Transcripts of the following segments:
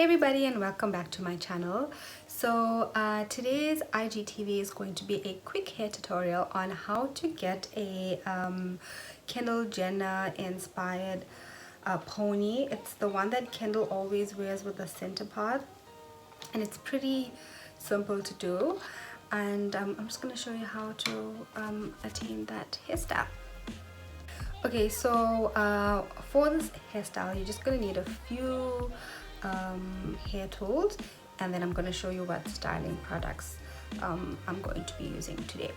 Hey everybody, and welcome back to my channel. So today's IGTV is going to be a quick hair tutorial on how to get a Kendall Jenner inspired pony. It's the one that Kendall always wears with the center part, and it's pretty simple to do, and I'm just going to show you how to attain that hairstyle. Okay, so for this hairstyle you're just going to need a few hair tools, and then I'm going to show you what styling products I'm going to be using today.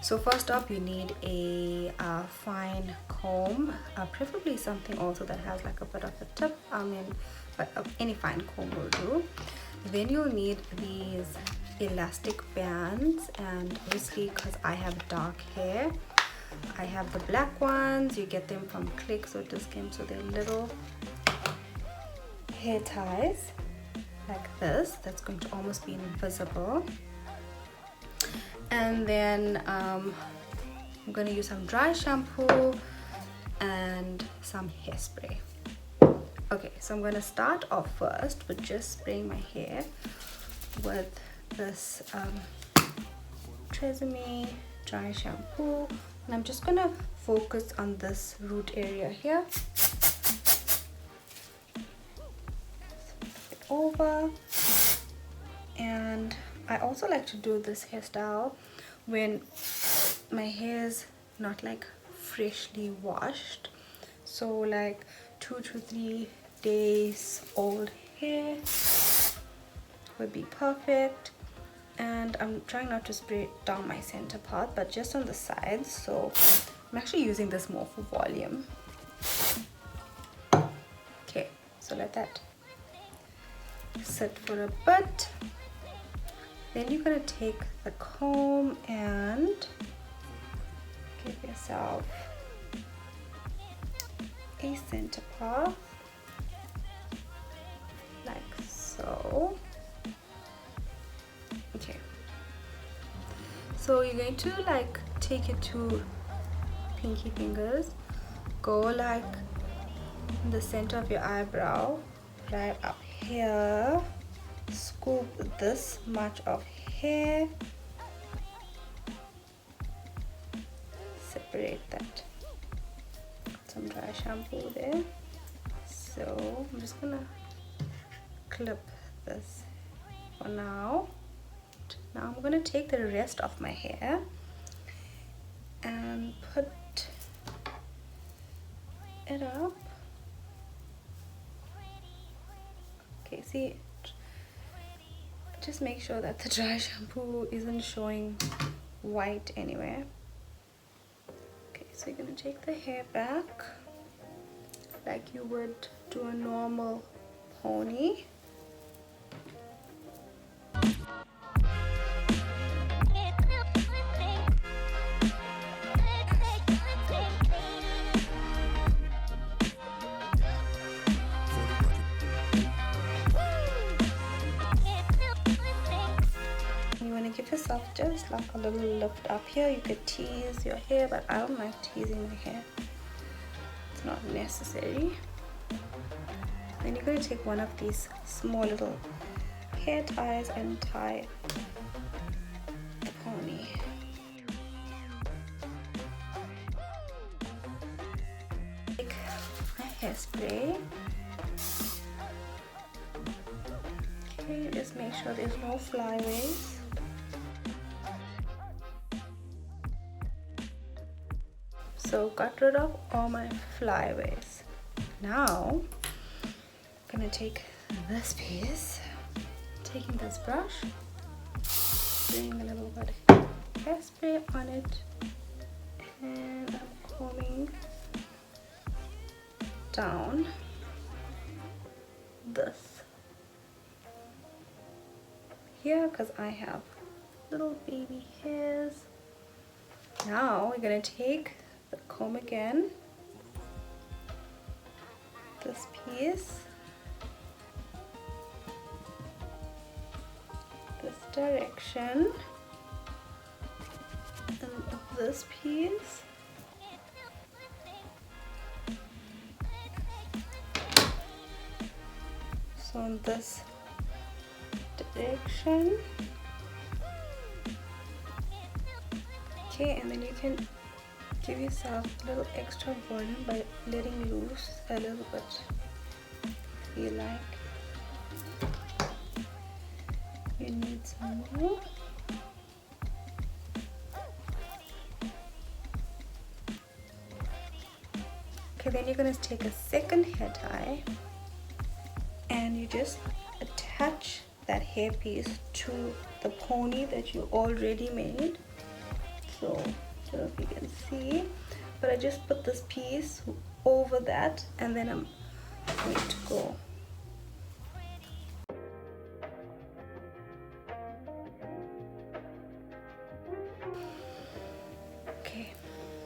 So first up, you need a fine comb, preferably something also that has like a bit of a tip, but any fine comb will do. Then you'll need these elastic bands, and obviously because I have dark hair, I have the black ones. You get them from Clicks or Discount, so they're little hair ties like this that's going to almost be invisible. And then I'm going to use some dry shampoo and some hairspray. Okay, so I'm going to start off first with just spraying my hair with this Tresemme dry shampoo, and I'm just going to focus on this root area here. Over. And I also like to do this hairstyle when my hair is not like freshly washed, so like 2 to 3 days old hair would be perfect. And I'm trying not to spray it down my center part, but just on the sides, so I'm actually using this more for volume. Okay, so let that sit for a bit. Then you're going to take the comb and give yourself a center path like so. Okay, so you're going to like take your two pinky fingers, go like in the center of your eyebrow, right up here, scoop this much of hair, separate that. Put some dry shampoo there. So I'm just gonna clip this for now. Now I'm gonna take the rest of my hair and put it up. Okay, see, just make sure that the dry shampoo isn't showing white anywhere. Okay, so you're gonna take the hair back like you would do a normal pony. Give yourself just like a little lift up here. You could tease your hair, but I don't like teasing my hair. It's not necessary. Then you're going to take one of these small little hair ties and tie the pony. Take my hairspray. Okay, just make sure there's no flyaways. So got rid of all my flyaways. Now I'm gonna take this piece, taking this brush, spraying a little bit of hairspray on it, and I'm combing down this here because I have little baby hairs. Now we're gonna take the comb again, this piece, this direction, and this piece, So on this direction. Okay, and then you can give yourself a little extra volume by letting loose a little bit if you like. You need some more. Okay, then you're going to take a second hair tie and you just attach that hairpiece to the pony that you already made. So I don't know if you can see, but I just put this piece over that and then I'm going to go. Okay,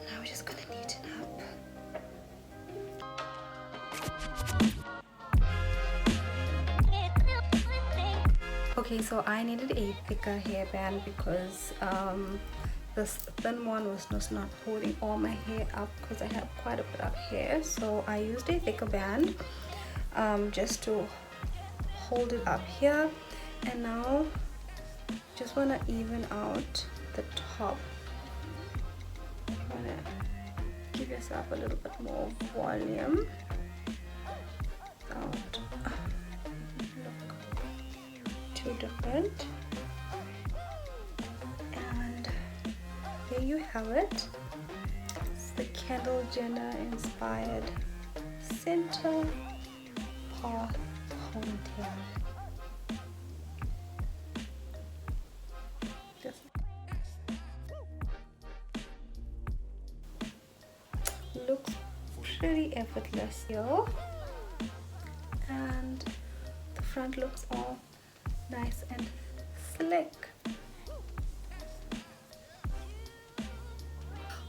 now we're just gonna neaten up. Okay, so I needed a thicker hairband because this thin one was just not holding all my hair up because I have quite a bit of hair. So I used a thicker band just to hold it up here. And now just want to even out the top. You want to give yourself a little bit more volume. Out. Look, too different. And there you have it. It's the Kendall Jenner inspired center part ponytail. Just looks pretty effortless here, and the front looks all nice and slick.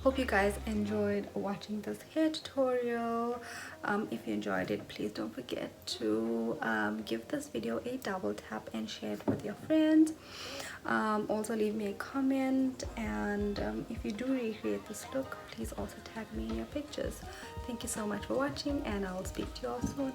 Hope you guys enjoyed watching this hair tutorial. If you enjoyed it, please don't forget to give this video a double tap and share it with your friends. Also leave me a comment, and if you do recreate this look, please also tag me in your pictures. Thank you so much for watching, and I'll speak to you all soon.